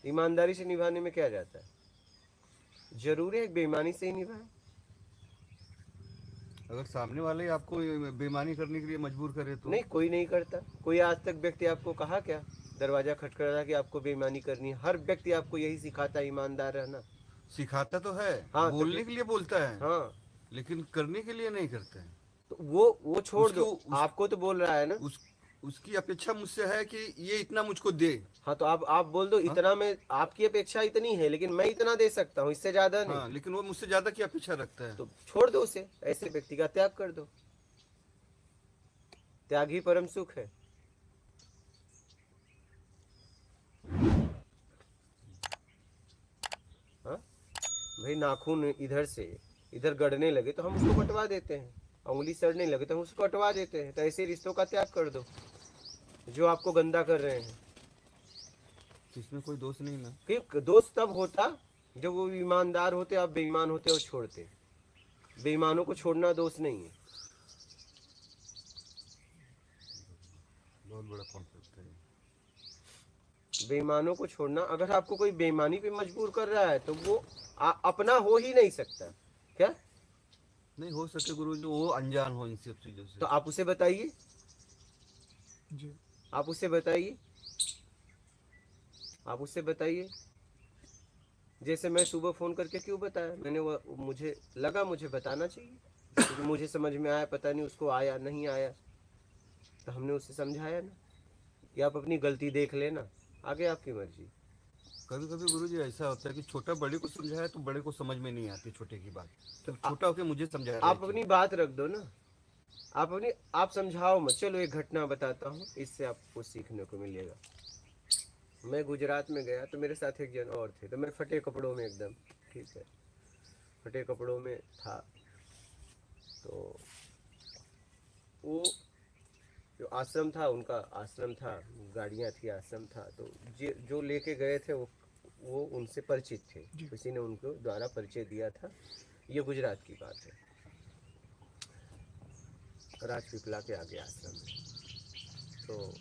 ईमानदारी से निभाने में क्या जाता है? जरूरी है बेईमानी से ही निभाए? अगर सामने वाले आपको बेईमानी करने के लिए मजबूर करे तो? नहीं, कोई नहीं करता। कोई आज तक व्यक्ति आपको कहा क्या दरवाजा खटखटा कि आपको बेईमानी करनी है? हर व्यक्ति आपको यही सिखाता है, ईमानदार रहना। सिखाता तो है, हाँ तो बोलने के लिए बोलता है, हाँ, लेकिन करने के लिए नहीं करते हैं। तो वो छोड़ उसकी दो। उस, आपको तो बोल रहा है ना। उस उसकी अपेक्षा मुझसे है कि ये इतना मुझको दे। हाँ तो आप बोल दो हाँ, इतना, में आपकी अपेक्षा इतनी है लेकिन मैं इतना दे सकता हूँ, इससे ज्यादा नहीं। हाँ, लेकिन वो मुझसे ज्यादा की अपेक्षा रखता है। तो छोड़ दो उसे, ऐसे व्यक्ति का त्याग कर दो। त्याग ही परम सुख है। हाँ भाई, नाखून इधर से इधर गड़ने लगे तो हम उसको कटवा देते हैं, उंगली सड़ने लगे तो हम उसको कटवा देते हैं। तो ऐसे रिश्तों का त्याग कर दो जो आपको गंदा कर रहे हैं। इसमें कोई दोष नहीं ना। कि दोस्त तब होता जब वो ईमानदार होते, आप बेईमान होते और छोड़ते। बेईमानों को छोड़ना दोष नहीं है। बहुत बड़ा कॉन्सेप्ट है। बेईमानों को छोड़ना, अगर आपको कोई बेईमानी पे मजबूर कर रहा है तो वो अपना हो ही नहीं सकता। क्या नहीं हो सके गुरु जी, वो अनजान हो इन सब चीजों से। तो आप उसे बताइए, जी। आप उसे बताइए, आप उससे बताइए। जैसे मैं सुबह फोन करके क्यों बताया, मैंने वो मुझे लगा मुझे बताना चाहिए, क्योंकि मुझे समझ में आया, पता नहीं उसको आया नहीं आया, तो हमने उसे समझाया ना कि आप अपनी गलती देख लेना, आगे आपकी मर्जी। कभी कभी गुरु जी ऐसा होता है कि छोटा बड़े को समझाया तो बड़े को समझ में नहीं आती छोटे की बात, तो छोटा होकर मुझे समझा रहा है आप अपनी बात रख दो ना, आप समझाओ मत। चलो एक घटना बताता हूँ, इससे आपको सीखने को मिलेगा। मैं गुजरात में गया तो मेरे साथ एक जन और थे, तो मैं फटे कपड़ों में एकदम, ठीक है, फटे कपड़ों में था। तो वो जो आश्रम था, उनका आश्रम था, गाड़ियाँ थी, आश्रम था। तो जो लेके गए थे वो उनसे परिचित थे, किसी ने उनको द्वारा परिचय दिया था। ये गुजरात की बात है, राजपीपला के आगे आश्रम में। तो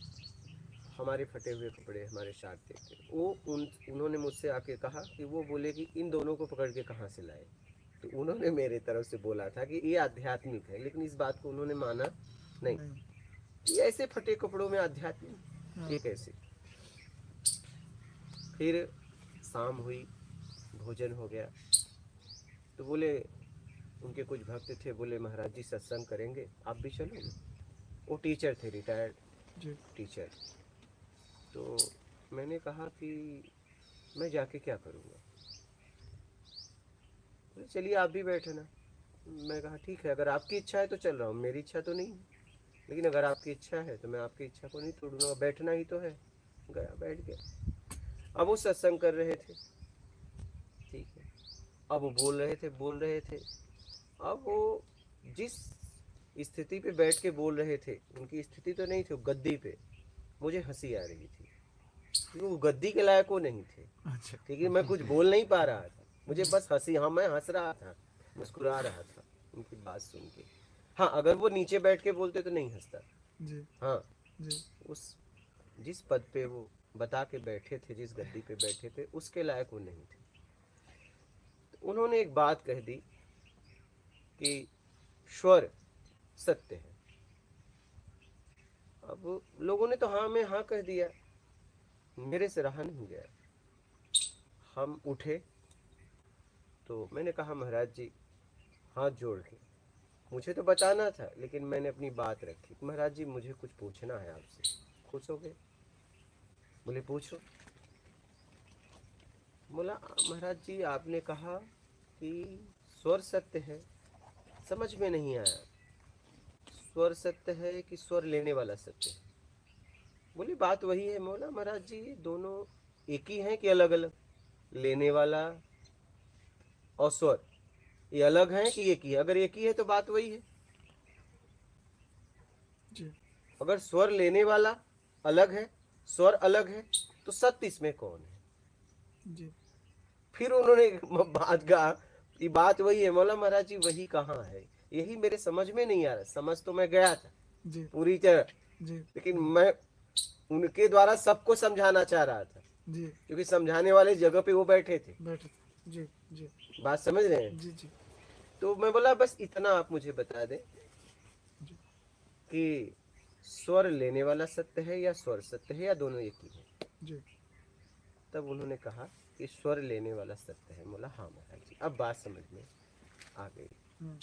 हमारे फटे हुए कपड़े हमारे साथ थे। वो उन्होंने मुझसे आके कहा कि वो बोले कि इन दोनों को पकड़ के कहाँ से लाए। तो उन्होंने मेरे तरफ से बोला था कि ये आध्यात्मिक है, लेकिन इस बात को उन्होंने माना नहीं। ये ऐसे फटे कपड़ों में आध्यात्मिक, ये कैसे? फिर शाम हुई, भोजन हो गया, तो बोले, उनके कुछ भक्त थे, बोले महाराज जी सत्संग करेंगे, आप भी चलोगे? वो टीचर थे, रिटायर्ड टीचर। तो मैंने कहा कि मैं जाके क्या करूँगा? बोले चलिए आप भी बैठना। मैं कहा ठीक है, अगर आपकी इच्छा है तो चल रहा हूँ, मेरी इच्छा तो नहीं है, लेकिन अगर आपकी इच्छा है तो मैं आपकी इच्छा को नहीं तोड़ूंगा, बैठना ही तो है। गया, बैठ गया। अब वो सत्संग कर रहे थे, ठीक है, अब वो बोल रहे थे। अब वो जिस स्थिति पे बैठ के बोल रहे थे, उनकी स्थिति तो नहीं थी, गद्दी पे, मुझे हंसी आ रही थी, क्योंकि वो गद्दी के लायक वो नहीं थे। अच्छा। क्योंकि मैं कुछ बोल नहीं पा रहा था, मुझे बस हंसी, हाँ मैं हंस रहा था, मुस्कुरा रहा था उनकी बात सुन के। हाँ अगर वो नीचे बैठ के बोलते तो नहीं हंसता। जी। हाँ, जी। उस जिस पद पे वो बता के बैठे थे, जिस गद्दी पे बैठे थे, उसके लायक वो नहीं थे। तो उन्होंने एक बात कह दी कि स्वर सत्य है। अब लोगों ने तो हाँ में हाँ कह दिया, मेरे से रहा नहीं गया। हम उठे तो मैंने कहा महाराज जी, हाथ जोड़ के, मुझे तो बताना था लेकिन मैंने अपनी बात रखी। महाराज जी मुझे कुछ पूछना है आपसे। खुश हो गए, बोले पूछो। बोला महाराज जी आपने कहा कि स्वर सत्य है, समझ में नहीं आया, स्वर सत्य है कि स्वर लेने वाला सत्य है? बोली बात वही है। बोला महाराज जी दोनों एक ही हैं कि अलग अलग? लेने वाला और स्वर ये अलग हैं कि एक ही है? अगर एक ही है तो बात वही है। जी। अगर स्वर लेने वाला अलग है, स्वर अलग है, तो सत्य इसमें कौन है? जी। फिर उन्होंने बात कहा कि बात वही है। मौला महाराज जी वही कहाँ है, यही मेरे समझ में नहीं आ रहा। समझ तो मैं गया था जी। पूरी तरह, जी। लेकिन मैं उनके द्वारा सबको समझाना चाह रहा था। जी क्योंकि समझाने वाले जगह पे वो बैठे थे। बैठे थे। जी जी बात समझ रहे हैं? जी जी तो मैं बोला बस इतना आप मुझे बता दें जी कि स्वर लेने वाला सत्य है या स्वर सत्य है या दोनों एक ही है। जी तब उन्होंने कहा कि स्वर लेने वाला सत्य है। बोला हाँ महाराज जी, अब बात समझ में आ गई। हम्म,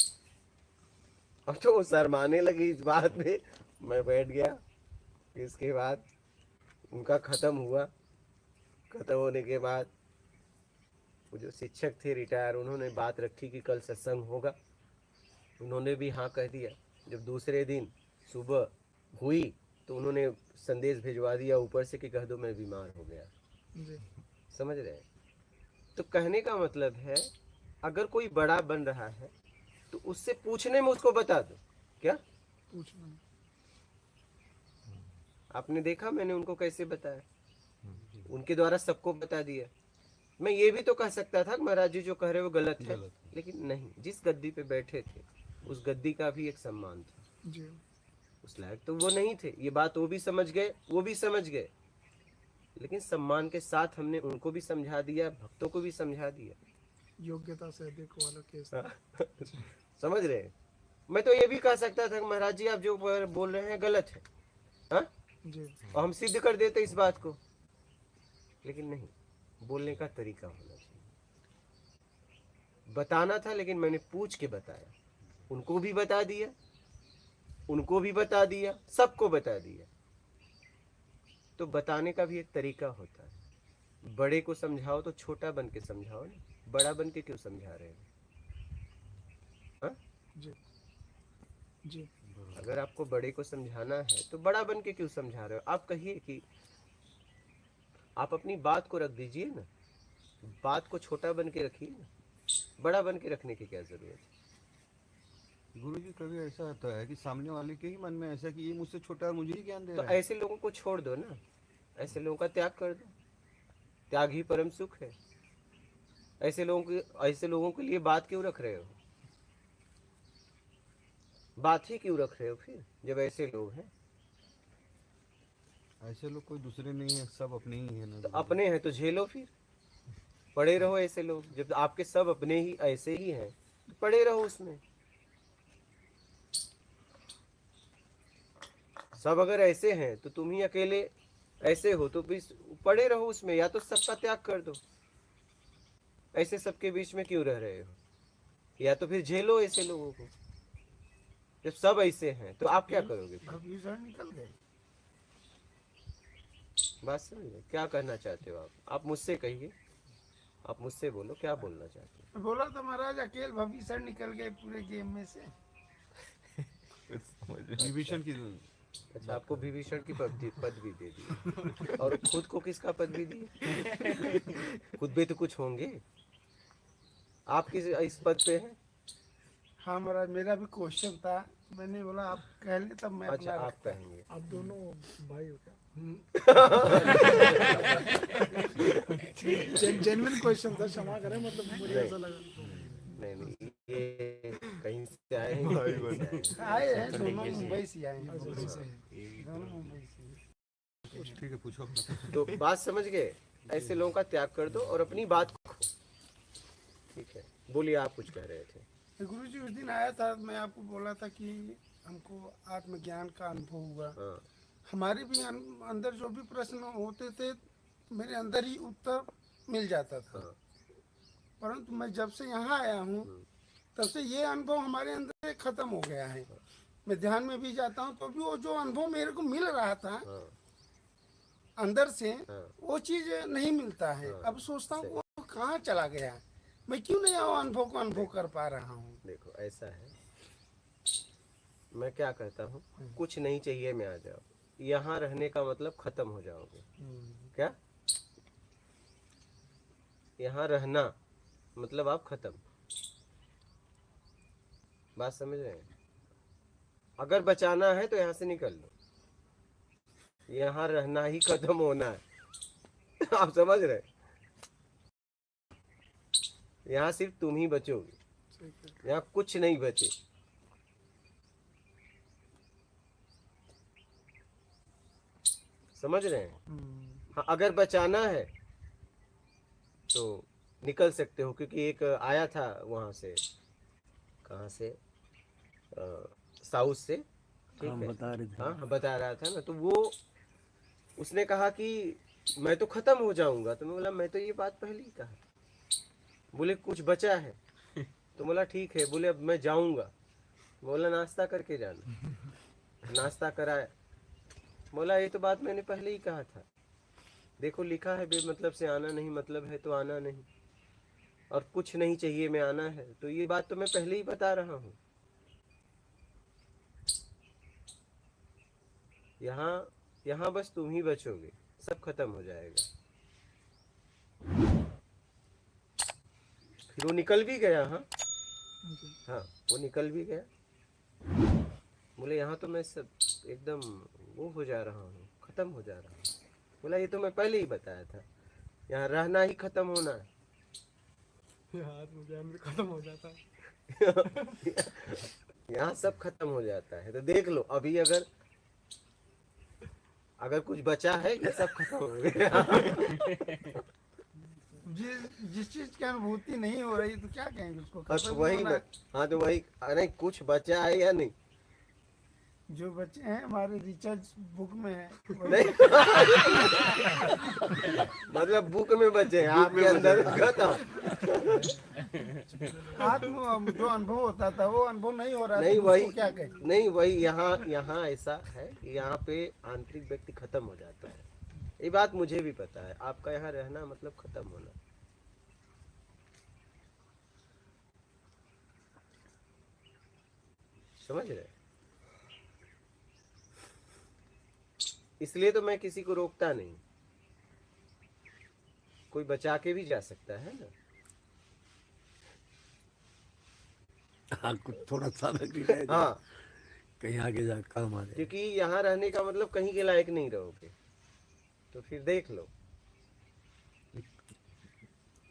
अब तो वो शर्माने लगी इस बात में। मैं बैठ गया। इसके बाद उनका खत्म हुआ। खत्म होने के बाद वो जो शिक्षक थे रिटायर, उन्होंने बात रखी कि कल सत्संग होगा। उन्होंने भी हाँ कह दिया। जब दूसरे दिन सुबह हुई तो उन्होंने संदेश भिजवा दिया ऊपर से कि कह दो मैं बीमार हो गया। जी समझ रहे हैं? तो कहने का मतलब है अगर कोई बड़ा बन रहा है तो उससे पूछने में उसको बता दो। क्या पूछना आपने देखा मैंने उनको कैसे बताया? उनके द्वारा सबको बता दिया। मैं ये भी तो कह सकता था कि महाराज जी जो कह रहे हो गलत है, गलत है। लेकिन नहीं, जिस गद्दी पे बैठे थे उस गद्दी का भी एक सम्मान था। जी उस लायक तो वो नहीं थे। ये बात वो भी समझ गए, वो भी समझ गए, लेकिन सम्मान के साथ हमने उनको भी समझा दिया, भक्तों को भी समझा दिया। योग्यता से अधिक वाला केस समझ रहे हैं? मैं तो ये भी कह सकता था कि महाराज जी आप जो बोल रहे हैं गलत है, हाँ, जी और हम सिद्ध कर देते इस बात को। लेकिन नहीं, बोलने का तरीका होना चाहिए। बताना था लेकिन मैंने पूछ के बताया। उनको भी बता दिया, उनको भी बता दिया, सबको बता दिया। तो बताने का भी एक तरीका होता है। बड़े को समझाओ तो छोटा बन के समझाओ ना, बड़ा बन के क्यों समझा रहे हो? हाँ? जी जी अगर आपको बड़े को समझाना है तो बड़ा बन के क्यों समझा रहे हो? आप कहिए कि आप अपनी बात को रख दीजिए ना, बात को छोटा बन के रखिए ना, बड़ा बन के रखने की क्या जरूरत है? गुरु जी कभी ऐसा होता है कि सामने वाले के ही मन में ऐसा कि ये मुझसे छोटा है, मुझे ही ज्ञान दे तो रहा है। ऐसे लोगों को छोड़ दो ना, ऐसे लोगों का त्याग कर दो। त्याग ही परम सुख है। ऐसे लोगों के लिए बात क्यों रख रहे हो? बात ही क्यों रख रहे हो फिर जब ऐसे लोग हैं? ऐसे लोग कोई दूसरे नहीं है, सब अपने ही है ना तो गुरु जी। अपने हैं तो झेलो फिर, पड़े रहो। ऐसे लोग जब आपके सब अपने ही ऐसे ही हैं तो पड़े रहो उसमें। सब अगर ऐसे हैं तो तुम ही अकेले ऐसे हो तो भी पड़े रहो उसमें, या तो सबका त्याग कर दो। ऐसे सबके बीच में क्यों रह रहे हो? या तो फिर झेलो ऐसे लोगों को। जब सब ऐसे हैं तो आप क्या करोगे फिर? भविष्य निकल गए। बात समझिए, क्या कहना चाहते हो आप मुझसे कहिए, आप मुझसे बोलो क्या बोलना चाहते हो? बोला तो महाराज अकेले भविष्य निकल गए पूरे गेम में से। विभीषण की अच्छा, आपको विभीषण की पद भी दे दी और खुद को किसका पद भी दिए? खुद भी तो कुछ होंगे। आप किस इस पद पे हैं? हाँ महाराज मेरा भी क्वेश्चन था, मैंने बोला आप कह ले तब मैं अच्छा, अपना आप कहेंगे। आप दोनों भाई हो क्या? जेन्युइन क्वेश्चन था, क्षमा करें, मतलब मुझे ऐसा लगा। नहीं, ये कहीं से आए हैं, कहीं से आए आए हैं दोनों मुंबई से आए हैं, दोनों मुंबई से। ठीक है, पूछो। हैं। तो बात समझ गए? ऐसे लोगों का त्याग कर दो और अपनी बात को। ठीक है, बोलिए, आप कुछ कह रहे थे। गुरु जी उस दिन आया था, मैं आपको बोला था कि हमको आत्मज्ञान का अनुभव हुआ। हाँ, हमारे भी अंदर जो भी प्रश्न होते थे मेरे अंदर ही उत्तर मिल जाता था। हाँ। परंतु मैं जब से यहाँ आया हूँ तब से ये अनुभव हमारे अंदर खत्म हो गया है। मैं ध्यान में भी जाता हूँ तो भी वो जो अनुभव मेरे को मिल रहा था हाँ, अंदर से, हाँ। वो चीज नहीं मिलता है। हाँ, अब सोचता हूँ वो कहाँ चला गया, मैं क्यों नहीं वो अनुभव को अनुभव कर पा रहा हूँ। देखो ऐसा है, मैं क्या कहता हूँ, कुछ नहीं चाहिए मैं आ जाओ। यहाँ रहने का मतलब खत्म हो जाओगे। क्या? यहाँ रहना मतलब आप खत्म। बात समझ रहे हैं? अगर बचाना है तो यहाँ से निकल लो, यहाँ रहना ही खत्म होना है। आप समझ रहे? यहाँ सिर्फ तुम ही बचोगे, यहाँ कुछ नहीं बचे। समझ रहे हैं? हाँ, अगर बचाना है तो निकल सकते हो, क्योंकि एक आया था वहाँ से, कहाँ से, साउथ से, ठीक हम है, बता रहे थे। हाँ बता रहा था ना, तो वो उसने कहा कि मैं तो खत्म हो जाऊंगा, तो मैं बोला मैं तो ये बात पहले ही कहा। बोले कुछ बचा है, तो बोला ठीक है। बोले अब मैं जाऊंगा, बोला नाश्ता करके जाना, नाश्ता कराया। बोला ये तो बात मैंने पहले ही कहा था, देखो लिखा है बेमतलब से आना नहीं, मतलब है तो आना नहीं, और कुछ नहीं चाहिए में आना है, तो ये बात तो मैं पहले ही बता रहा हूँ। यहाँ यहाँ बस तुम ही बचोगे, सब खत्म हो जाएगा। फिर वो निकल भी गया। हाँ हाँ, वो निकल भी गया। बोले यहाँ तो मैं सब एकदम वो हो जा रहा हूँ, खत्म हो जा रहा हूँ। बोला ये तो मैं पहले ही बताया था, यहाँ रहना ही खत्म होना है। खत्म हो जाता है। यहाँ सब खत्म हो जाता है। तो देख लो अभी अगर अगर कुछ बचा है कि सब खत्म हो गया। जिस चीज की अनुभूति नहीं हो रही तो क्या कहेंगे उसको, बस खत्म ही वही होना ना। है। हाँ तो वही, नहीं कुछ बचा है या नहीं, जो बच्चे हैं हमारे रिसर्च बुक में है वही। नहीं मतलब बुक में बचे हैं, आपके अंदर खत्म। आत्म जो अनुभव होता था वो अनुभव नहीं हो रहा, नहीं तो वही, उसको क्या कहें। नहीं वही, यहाँ यहाँ ऐसा है कि यहाँ पे आंतरिक व्यक्ति खत्म हो जाता है। ये बात मुझे भी पता है, आपका यहाँ रहना मतलब खत्म होना। समझ रहे? इसलिए तो मैं किसी को रोकता नहीं, कोई बचा के भी जा सकता है ना। हाँ कुछ थोड़ा सा लग रहा है, हाँ, कहीं आगे जा काम आ जाए। क्योंकि यहाँ रहने का मतलब कहीं के लायक नहीं रहोगे, तो फिर देख लो।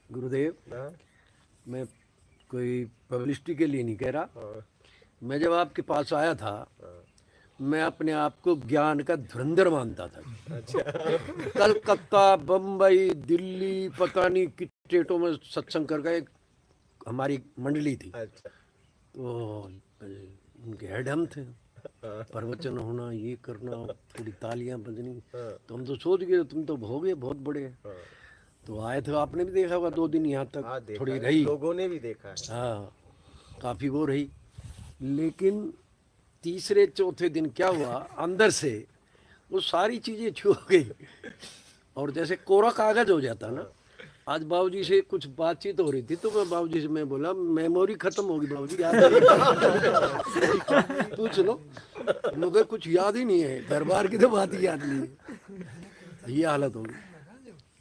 गुरुदेव, हाँ मैं कोई पब्लिसिटी के लिए नहीं कह रहा, हाँ मैं जब आपके पास आया था हाँ। मैं अपने आप को ज्ञान का धुरंधर मानता था। अच्छा। कलकत्ता, बम्बई, दिल्ली, पता नहीं किस स्टेटों में सत्संग कर गए, हमारी मंडली थी, अच्छा। तो उनके हेड हम थे। हाँ प्रवचन होना, ये करना, थोड़ी तालियां बजनी, हाँ तो हम तो सोच गए तुम तो हो गए बहुत बड़े। हाँ। तो आए थे, आपने भी देखा होगा 2 दिन यहाँ हाँ, तक देखा थोड़ी है, रही, लोगों ने भी देखा है। हाँ काफ़ी वो रही। लेकिन तीसरे चौथे दिन क्या हुआ, अंदर से वो सारी चीज़ें छू गई, और जैसे कोरा कागज हो जाता ना। आज बाबूजी से कुछ बातचीत हो रही थी, तो मैं बाबूजी से मैं बोला मेमोरी खत्म होगी बाबूजी, याद नहीं। पूछ लो, मुझे कुछ याद ही नहीं है, घर बार की तो बात ही याद नहीं है। ये हालत होगी।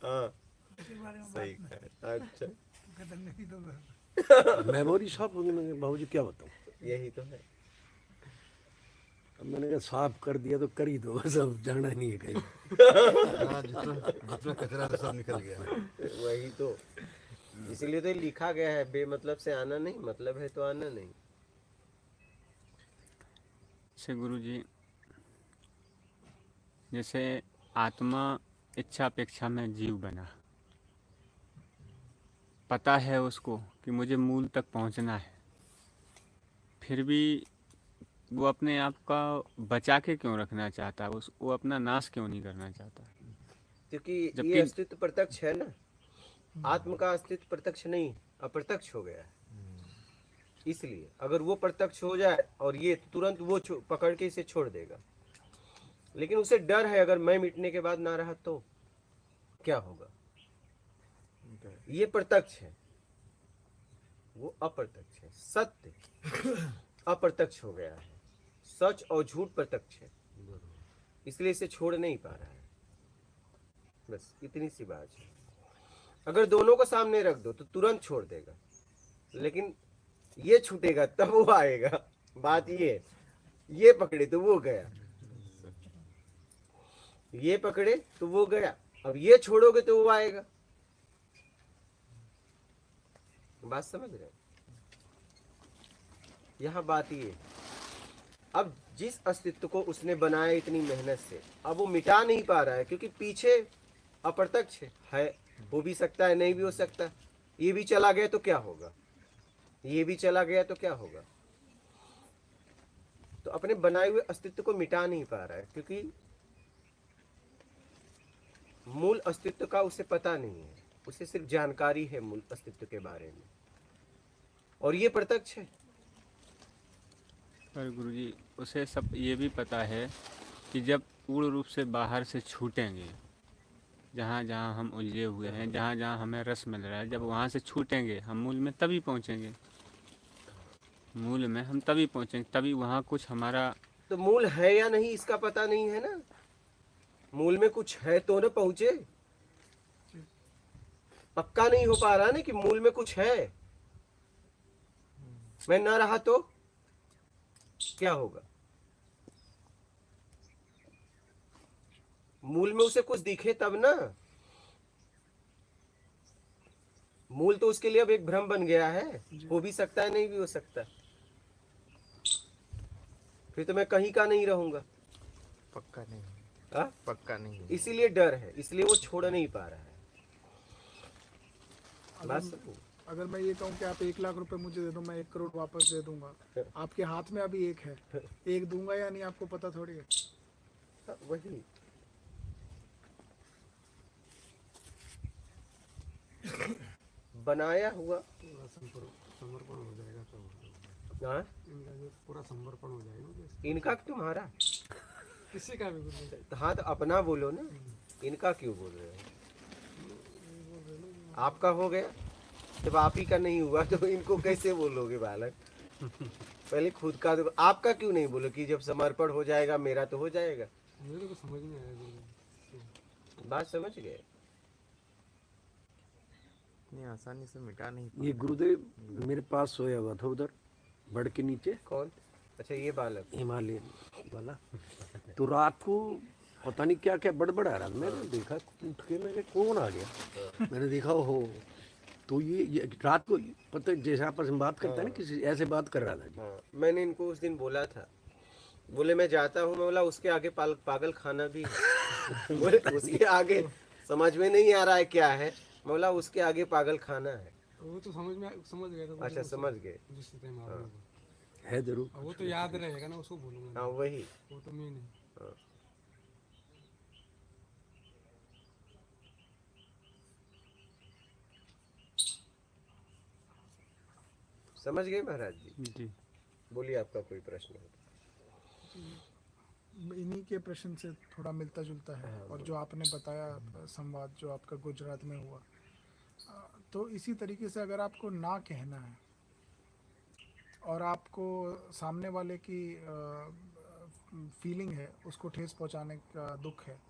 हाँ सही कहा। अच्छा, मेमोरी साफ होगी। मैंने बाबूजी क्या बताऊँ, यही तो है। अब मैंने कहा साफ कर दिया तो कर ही दो, सब जाना नहीं है कहीं। हाँ, जितना जितना कचरा था सब निकल गया। वही तो, इसीलिए तो लिखा गया है बेमतलब से आना नहीं, मतलब है तो आना नहीं। जैसे गुरु जी, जैसे आत्मा इच्छा अपेक्षा में जीव बना, पता है उसको कि मुझे मूल तक पहुंचना है, फिर भी वो अपने आप का बचा के क्यों रखना चाहता है, वो अपना नाश क्यों नहीं करना चाहता? क्योंकि ये जबकि- अस्तित्व प्रत्यक्ष है ना, आत्म का अस्तित्व प्रत्यक्ष नहीं अप्रत्यक्ष हो गया है। इसलिए अगर वो प्रत्यक्ष हो जाए और ये तुरंत वो पकड़ के इसे छोड़ देगा, लेकिन उसे डर है अगर मैं मिटने के बाद ना रहा तो क्या होगा। ये प्रत्यक्ष है, वो अप्रत्यक्ष है। सत्य अप्रत्यक्ष हो गया है, सच और झूठ प्रत्यक्ष है, इसलिए इसे छोड़ नहीं पा रहा है। बस इतनी सी बात है। अगर दोनों को सामने रख दो तो तुरंत छोड़ देगा, लेकिन ये छूटेगा तब वो आएगा। बात ये पकड़े तो वो गया, ये पकड़े तो वो गया, अब ये छोड़ोगे तो वो आएगा। बात समझ रहे? यह बात ये, अब जिस अस्तित्व को उसने बनाया इतनी मेहनत से, अब वो मिटा नहीं पा रहा है, क्योंकि पीछे अप्रत्यक्ष है, हो भी सकता है, नहीं भी हो सकता। ये भी चला गया तो क्या होगा, ये भी चला गया तो क्या होगा। तो अपने बनाए हुए अस्तित्व को मिटा नहीं पा रहा है, क्योंकि मूल अस्तित्व का उसे पता नहीं है, उसे सिर्फ जानकारी है मूल अस्तित्व के बारे में, और ये प्रत्यक्ष है। पर गुरुजी उसे सब ये भी पता है कि जब पूर्ण रूप से बाहर से छूटेंगे, जहाँ जहाँ हम उलझे हुए हैं, जहाँ जहाँ हमें रस मिल रहा है, जब वहाँ से छूटेंगे हम मूल में तभी पहुँचेंगे, मूल में हम तभी पहुँचेंगे, तभी वहाँ कुछ हमारा। तो मूल है या नहीं इसका पता नहीं है ना, मूल में कुछ है तो न पहुंचे। पक्का नहीं हो पा रहा ना कि मूल में कुछ है। मैं ना रहा तो क्या होगा, मूल में उसे कुछ दिखे तब ना। मूल तो उसके लिए अब एक भ्रम बन गया है, हो भी सकता है, नहीं भी हो सकता। फिर तो मैं कहीं का नहीं रहूंगा। पक्का नहीं है, हाँ? पक्का नहीं है। इसीलिए डर है, इसलिए वो छोड़ नहीं पा रहा है। बात अगर, समझो। अगर मैं ये कहूँ कि आप 1 लाख रुपए मुझे दे दो, मैं 1 करोड़ वापस दे दूंगा, आपके हाथ में अभी 1 है, 1 दूंगा या नहीं आपको पता थोड़ी है। हाँ, वही बनाया हुआ। समर्पण हो जाएगा तो हाँ? इनका जो पूरा समर्पण हो जाएगा, इनका तुम्हारा। किसी का भी गुरु तो हाँ, तो अपना बोलो ना, इनका क्यों बोल रहे हो। आपका हो गया, जब आप ही का नहीं हुआ तो इनको कैसे बोलोगे बालक। पहले खुद का तो आपका क्यों नहीं बोलो कि जब समर्पण हो जाएगा मेरा तो हो जाएगा। मेरे को समझ में आया। बात समझ गए। इतनी आसानी से मिटा नहीं ये गुरुदेव मेरे पास सोया हुआ था उधर बड़ के नीचे, कौन? अच्छा, ये बालक। हिमालय वाला। तो रात को पता नहीं क्या क्या बड़बड़ आ रहा था, मैंने देखा उठ के, मैंने कौन आ गया, मैंने देखा हो तो ये रात को पता जैसे आपस में बात करता है ना, किसी ऐसे बात कर रहा था जी। हाँ, मैंने इनको उस दिन बोला था, बोले मैं जाता हूँ, मैं बोला उसके आगे पागल खाना भी है। बोले उसके आगे समझ में नहीं आ रहा है क्या है, मैं बोला उसके आगे पागल खाना है। वो तो समझ गया था। अच्छा, समझ गए। जिस टाइम आप है जरूर। वो तो याद रहेगा ना, उसको बोलूंगा। हाँ, वही। वो तो मैं नहीं। हाँ। समझ गए महाराज जी। जी बोलिए, आपका कोई प्रश्न हो तो। इन्हीं के प्रश्न से थोड़ा मिलता जुलता है, और जो आपने बताया संवाद जो आपका गुजरात में हुआ, तो इसी तरीके से अगर आपको ना कहना है और आपको सामने वाले की फीलिंग है उसको ठेस पहुंचाने का दुख है,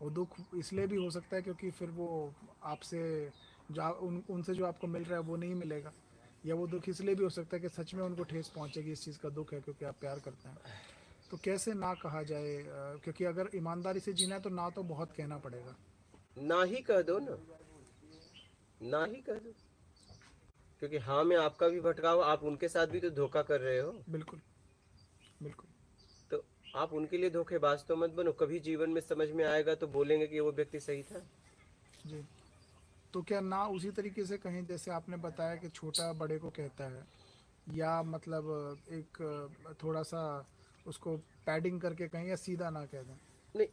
वो दुख इसलिए भी हो सकता है क्योंकि फिर वो आपसे उनसे जो आपको मिल रहा है वो नहीं मिलेगा, या वो दुख इसलिए भी हो सकता है कि सच में उनको ठेस पहुंचेगी, इस चीज़ का दुख है क्योंकि आप प्यार करते हैं। तो कैसे ना कहा जाए, क्योंकि अगर ईमानदारी से जीना है तो ना तो बहुत कहना पड़ेगा। ना ही कह दो ना, ना ही कह दो, क्योंकि हाँ में आपका भी भटकाव, आप उनके साथ भी तो धोखा कर रहे हो। बिल्कुल बिल्कुल। तो आप उनके लिए धोखेबाज तो मत बनो। कभी जीवन में समझ में आएगा तो बोलेंगे कि वो व्यक्ति सही था। जी, तो क्या ना उसी तरीके से कहें जैसे आपने बताया कि छोटा बड़े को कहता है, या मतलब एक थोड़ा सा उसको पैडिंग करके कहें, या सीधा ना कह दें? नहीं,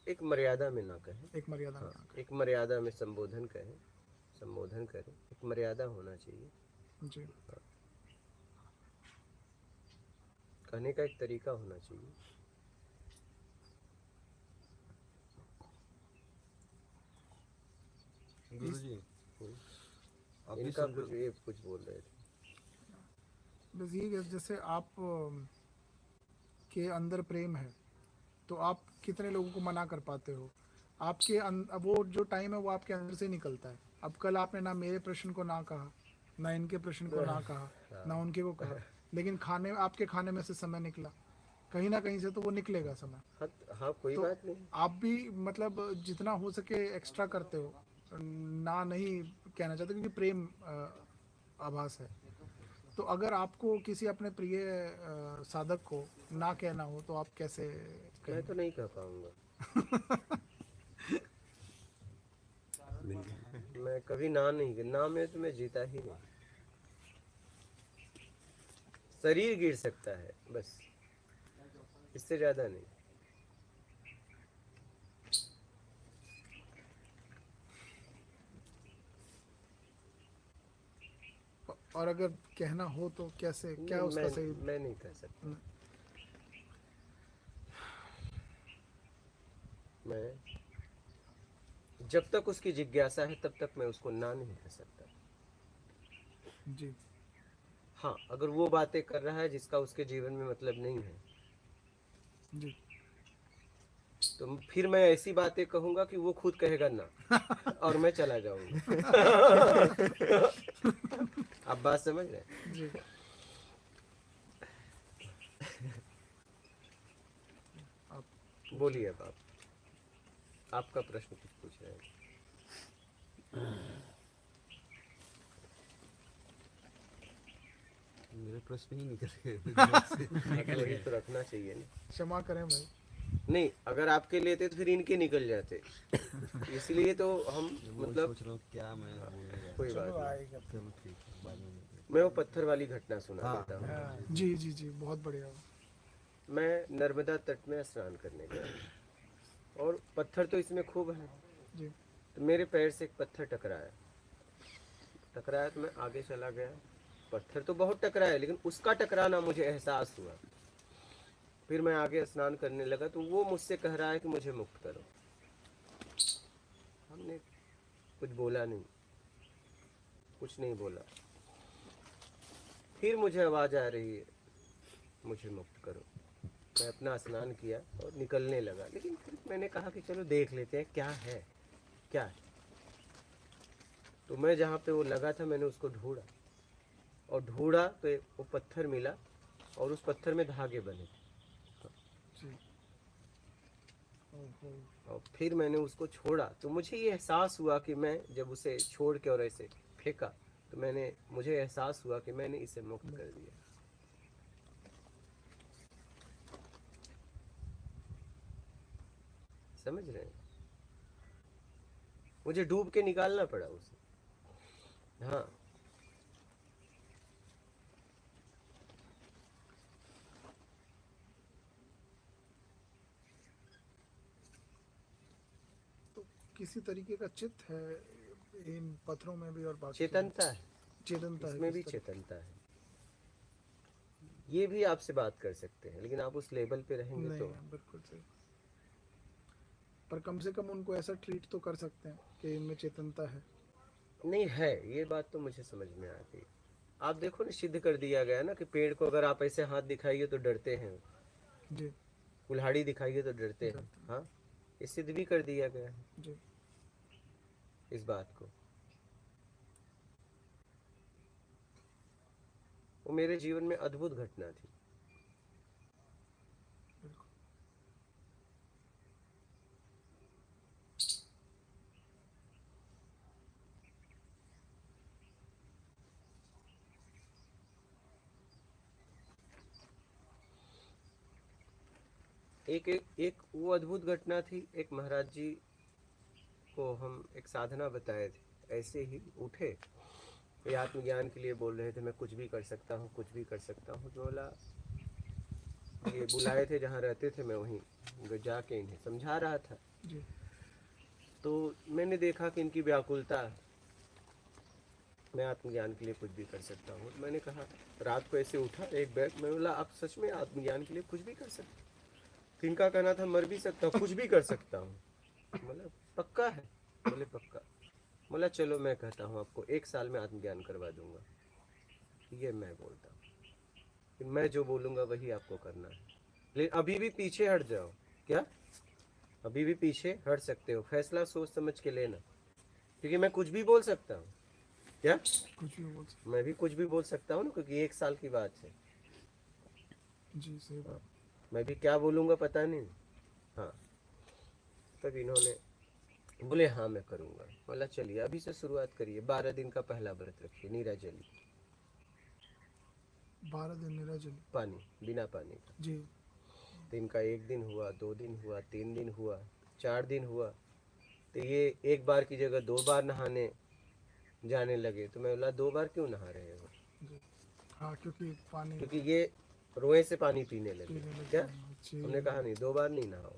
एक मर्यादा में ना कहें। एक मर्यादा में हाँ, ना एक मर्यादा में संबोधन करें, एक मर्यादा होना चाहिए। कहें। जी, कहने का एक तरीका होना चाहिए। गुरुजी आप भी इनका समझो। कुछ बोल रहे थे। बस ये कि जैसे आप के अंदर प्रेम है तो आप कितने लोगों को मना कर पाते हो? आपके वो जो टाइम है वो आपके अंदर से निकलता है। अब कल आपने ना मेरे प्रश्न को ना कहा, ना इनके प्रश्न को ना कहा, ना उनके को कहा, लेकिन आपके खाने में से समय निकला, कहीं ना कहीं से तो वो निकलेगा समय। हाँ, हाँ, कोई तो बात नहीं। आप भी मतलब जितना हो सके एक्स्ट्रा करते हो, ना नहीं कहना चाहते क्योंकि प्रेम आभास है। तो अगर आपको किसी अपने प्रिय साधक को ना कहना हो तो आप कैसे मैं कहें? तो नहीं कह पाऊंगा। मैं कभी ना नहीं, ना में तो मैं जीता ही नहीं। शरीर गिर सकता है बस, इससे ज्यादा नहीं। और अगर कहना हो तो कैसे, क्या नहीं, उसका सही? मैं नहीं कह सकता। मैं जब तक उसकी जिज्ञासा है तब तक मैं उसको ना नहीं कह सकता। जी हाँ, अगर वो बातें कर रहा है जिसका उसके जीवन में मतलब नहीं है, जी। तो फिर मैं ऐसी बातें कहूंगा कि वो खुद कहेगा ना और मैं चला जाऊंगा। आप बात समझ रहे हैं? जी आप बोलिए अब आप, आपका प्रश्न कुछ पूछ रहे हैं। मेरे प्रश्न ही निकल वही तो रखना चाहिए ना। क्षमा करें भाई। नहीं, अगर आपके लेते तो फिर इनके निकल जाते, इसलिए तो हम मतलब सोच रहा हूँ क्या मैं बोलूँगा। कोई बात चलो नहीं। आएगा। चलो ठीक है, बाद में मैं वो पत्थर वाली घटना सुना हाँ। देता हूँ। हाँ, जी जी जी, बहुत बढ़िया। मैं नर्मदा तट में स्नान करने गया और पत्थर तो इसमें खूब है, जी तो मेरे पैर से एक पत्थर टकराया तो मैं आगे चला गया। पत्थर तो बहुत टकराया, लेकिन उसका टकराना मुझे एहसास हुआ। फिर मैं आगे स्नान करने लगा तो वो मुझसे कह रहा है कि मुझे मुक्त करो। हमने कुछ बोला नहीं, कुछ नहीं बोला। फिर मुझे आवाज़ आ रही है, मुझे मुक्त करो। मैं अपना स्नान किया और निकलने लगा, लेकिन फिर मैंने कहा कि चलो देख लेते हैं क्या है, क्या है। तो मैं जहाँ पे वो लगा था मैंने उसको ढूंढा, और ढूंढा तो वो पत्थर मिला और उस पत्थर में धागे बने थे। जी। ओहो। और फिर मैंने उसको छोड़ा तो मुझे ये एहसास हुआ कि मैं जब उसे छोड़ के और ऐसे फेंका तो मुझे एहसास हुआ कि मैंने इसे मुक्त कर दिया। समझ रहे हैं? मुझे डूब के निकालना पड़ा उसे। हाँ, तो किसी तरीके का चित्त है इन पत्थरों में भी और बाकी चेतनता है, चेतनता है इसमें भी किस तरह? चेतनता है। ये भी आपसे बात कर सकते हैं, लेकिन आप उस लेवल पे रहेंगे नहीं तो। बिल्कुल सही। पर कम से कम उनको ऐसा ट्रीट तो कर सकते हैं कि इनमें चेतनता है। नहीं है, ये बात तो मुझे समझ में आ गई। आप देखो ना, सिद्ध कर दिया गया ना कि पेड़ को अगर आप ऐसे हाथ दिखाइए तो डरते हैं, जी कुल्हाड़ी दिखाइए तो डरते हैं। हाँ, ये सिद्ध भी कर दिया गया है जी। इस बात को। वो मेरे जीवन में अद्भुत घटना थी। बिल्कुल। एक वो अद्भुत घटना थी। एक महाराज जी को हम एक साधना बताए थे, ऐसे ही उठे, ये आत्मज्ञान के लिए बोल रहे थे, मैं कुछ भी कर सकता हूँ, कुछ भी कर सकता हूँ। तो बोला, ये बुलाए थे जहाँ रहते थे, मैं वहीं जाके इन्हें समझा रहा था। जी तो मैंने देखा कि इनकी व्याकुलता, मैं आत्मज्ञान के लिए कुछ भी कर सकता हूँ। मैंने कहा, रात को ऐसे उठा एक बैग, मैं बोला आप सच में आत्मज्ञान के लिए कुछ भी कर सकते? तो इनका कहना था मर भी सकता हूँ, कुछ भी कर सकता हूँ। बोला पक्का है? बोले पक्का। बोला चलो मैं कहता हूँ आपको, 1 साल में आत्मज्ञान करवा दूंगा। ये मैं बोलता हूँ कि मैं जो बोलूँगा वही आपको करना है, लेकिन अभी भी पीछे हट जाओ। क्या? अभी भी पीछे हट सकते हो, फैसला सोच समझ के लेना, क्योंकि मैं कुछ भी बोल सकता हूँ। क्या? कुछ भी बोल सकते। मैं भी कुछ भी बोल सकता हूँ ना, क्योंकि 1 साल की बात है। जी सही बात। मैं भी क्या बोलूँगा पता नहीं। हाँ, तब इन्होंने बोले हाँ मैं करूँगा। बोला चलिए अभी से शुरुआत करिए, 12 दिन का पहला व्रत रखिए, नीरा जली, 12 दिन निर्जल। पानी, बिना पानी का। जी दिन का 1 दिन हुआ, 2 दिन हुआ, 3 दिन हुआ, 4 दिन हुआ, तो ये एक बार की जगह 2 बार नहाने जाने लगे। तो मैं बोला 2 बार क्यों नहा रहे हो? हाँ, क्योंकि पानी क्योंकि ये रोए से पानी पीने लगे। पीने लग क्या? गए। जी। हमने कहा नहीं, 2 बार नहीं नहाओ।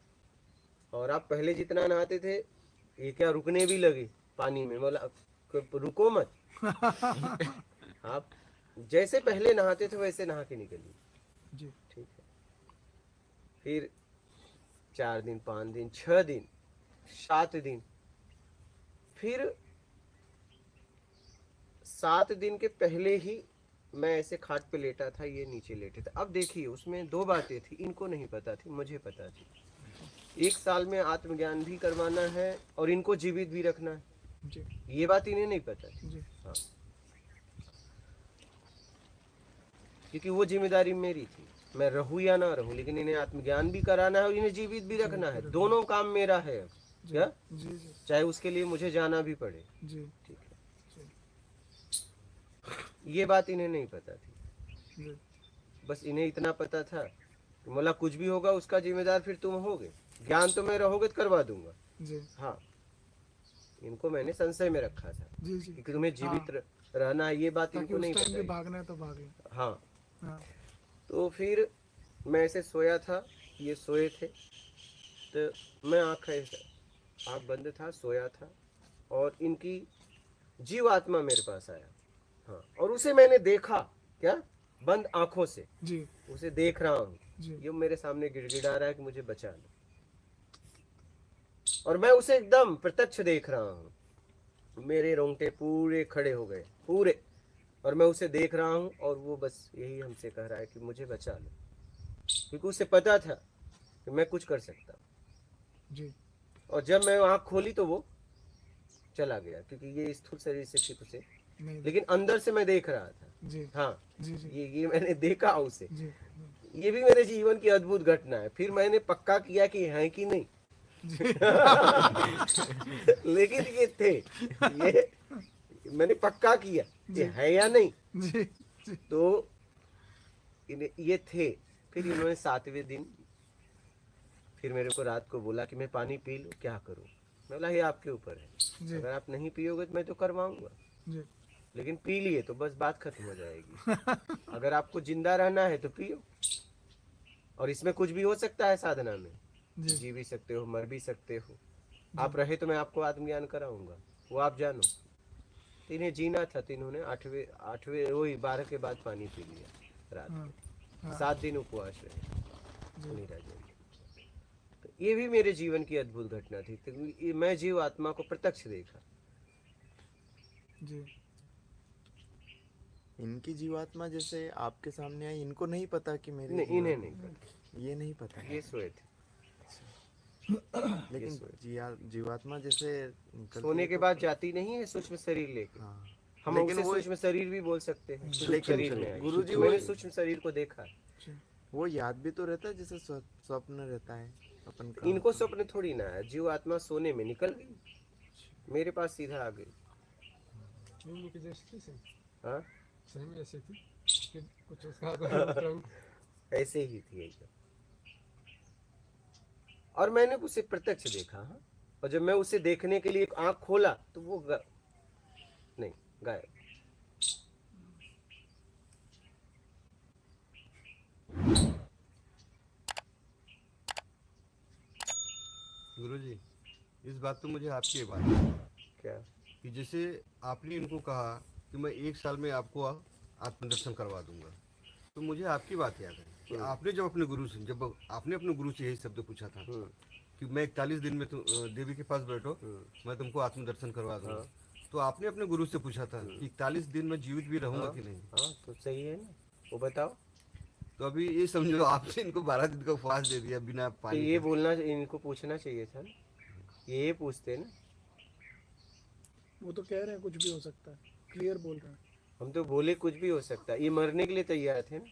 और आप पहले जितना नहाते थे, ये क्या रुकने भी लगे पानी में? बोला रुको मत, आप जैसे पहले नहाते थे वैसे नहा के निकलिए। जी। ठीक है। फिर 4 दिन, 5 दिन, 6 दिन, 7 दिन, फिर 7 दिन के पहले ही मैं ऐसे खाट पे लेटा था, ये नीचे लेटे थे। अब देखिए उसमें 2 बातें थी, इनको नहीं पता थी, मुझे पता थी। 1 साल में आत्मज्ञान भी करवाना है और इनको जीवित भी रखना है, जी। ये बात इन्हें नहीं पता थी। जी। हाँ, क्योंकि वो जिम्मेदारी मेरी थी, मैं रहूं या ना रहूं, लेकिन इन्हें आत्मज्ञान भी कराना है और इन्हें जीवित भी रखना है। दोनों काम मेरा है अब। क्या? जी। जी। चाहे उसके लिए मुझे जाना भी पड़े। जी। ठीक है। ये बात इन्हें नहीं पता थी। जी। बस इन्हें इतना पता था कि मोला कुछ भी होगा उसका जिम्मेदार फिर तुम होगे, ज्ञान तो मैं रहोगे तो करवा दूंगा। जी। हाँ, इनको मैंने संशय में रखा था जी। जी। कि तुम्हें जीवित रहना है, ये बात ताकि इनको उस नहीं टाइम भी पता। भागना है तो भागे। हाँ, हाँ। तो फिर मैं ऐसे सोया था, ये सोए थे, तो मैं आँख बंद था, सोया था, और इनकी जीव आत्मा मेरे पास आया। हाँ, और उसे मैंने देखा। क्या? बंद आंखों से जी। उसे देख रहा हूँ। जी। ये मेरे सामने गिड़गिड़ा रहा है कि मुझे बचा लो, और मैं उसे एकदम प्रत्यक्ष देख रहा हूँ। मेरे रोंगटे पूरे खड़े हो गए, पूरे, और मैं उसे देख रहा हूँ, और वो बस यही हमसे कह रहा है कि मुझे बचा लो, क्योंकि उसे पता था कि मैं कुछ कर सकता हूँ। जी। और जब मैं आँख खोली तो वो चला गया, क्योंकि ये स्थूल शरीर से ठीक उसे, नहीं। लेकिन अंदर से मैं देख रहा था। जी। हाँ, जी। जी। ये मैंने देखा उसे। जी। ये भी मेरे जीवन की अद्भुत घटना है। फिर मैंने पक्का किया कि है कि नहीं। लेकिन ये थे, ये मैंने पक्का किया ये है या नहीं। जी। जी। तो ये थे। फिर इन्होंने 7वें दिन फिर मेरे को रात को बोला कि मैं पानी पी लूं, क्या करूं? मैं बोला ये आपके ऊपर है, जी। अगर आप नहीं पियोगे तो मैं तो करवाऊंगा, जी। लेकिन पी लिए तो बस बात खत्म हो जाएगी। अगर आपको जिंदा रहना है तो पियो, और इसमें कुछ भी हो सकता है साधना में, जी। जी भी सकते हो, मर भी सकते हो। आप रहे तो मैं आपको आत्मज्ञान कराऊंगा, वो आप जानो। तो इन्हें जीना था, तो इन्होंने 8वें वही 12 के बाद पानी पी लिया रात हाँ। को। हाँ। 7 दिन उपवास रहे जी। नीरज जी। तो ये भी मेरे जीवन की अद्भुत घटना थी, तो मैं जीव आत्मा को प्रत्यक्ष देखा। जी। इनकी जीवात्मा जैसे आपके सामने आई, इनको नहीं पता कि मेरी नहीं, इन्हें जीवात्मा- नहीं पता, ये नहीं पता है। ये सोए थे। लेकिन ये सोए। जीवात्मा जैसे निकलती सोने है के तो बाद जाती नहीं है सूक्ष्म शरीर लेके। हाँ, हम लेकिन उसे वो- सूक्ष्म शरीर भी बोल सकते हैं। सूक्ष्म लेकिन शरीर में आई। गुरुजी मैंने वो- सूक्ष्म शरीर को देखा। वो याद भी तो रहता है जैसे स्वप्न रहता है अपन का। इनको स्वप्न थोड़ी ना है, जीव आत्मा सोने में निकल गई, मेरे पास सीधा आ गई। हाँ, ऐसे ही थी एकदम। और मैंने उसे प्रत्यक्ष देखा। हाँ, और जब मैं उसे देखने के लिए एक आंख खोला तो वो नहीं, गायब। गुरुजी, इस बात तो मुझे आपकी ये बात है क्या? कि जैसे आपने इनको कहा कि मैं 1 साल में आपको आत्मदर्शन करवा दूंगा, तो मुझे आपकी बात याद है कि आपने जब अपने गुरु से यही शब्द पूछा था कि मैं 41 दिन में देवी के पास बैठो, मैं तुमको आत्मदर्शन करवा दूंगा, तो आपने अपने गुरु से पूछा था कि 41 दिन में जीवित भी रहूंगा कि नहीं। हाँ, तो सही है ना, वो बताओ। तो अभी ये समझो आपने इनको 12 दिन का उपवास दे दिया बिना तो पानी ये के। बोलना, इनको पूछना चाहिए था ना, ये पूछते ना। वो तो कह रहे हैं कुछ भी हो सकता है, क्लियर बोल रहे हैं। हम तो बोले कुछ भी हो सकता है, ये मरने के लिए तैयार थे ना।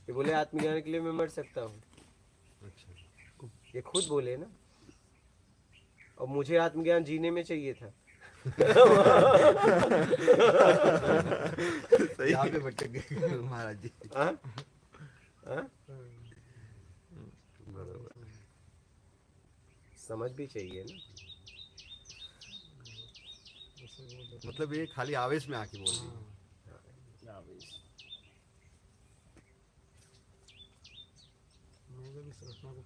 ये बोले आत्मज्ञान के लिए मैं मर सकता हूँ, अच्छा, ये खुद बोले ना। और मुझे आत्मज्ञान जीने में चाहिए था। यहाँ पे भटक गए महाराज जी। हाँ? हाँ? बराबर। समझ भी चाहिए ना। मतलब ये खाली आवेश में आके बोल रही है। मैं भी सोचता हूँ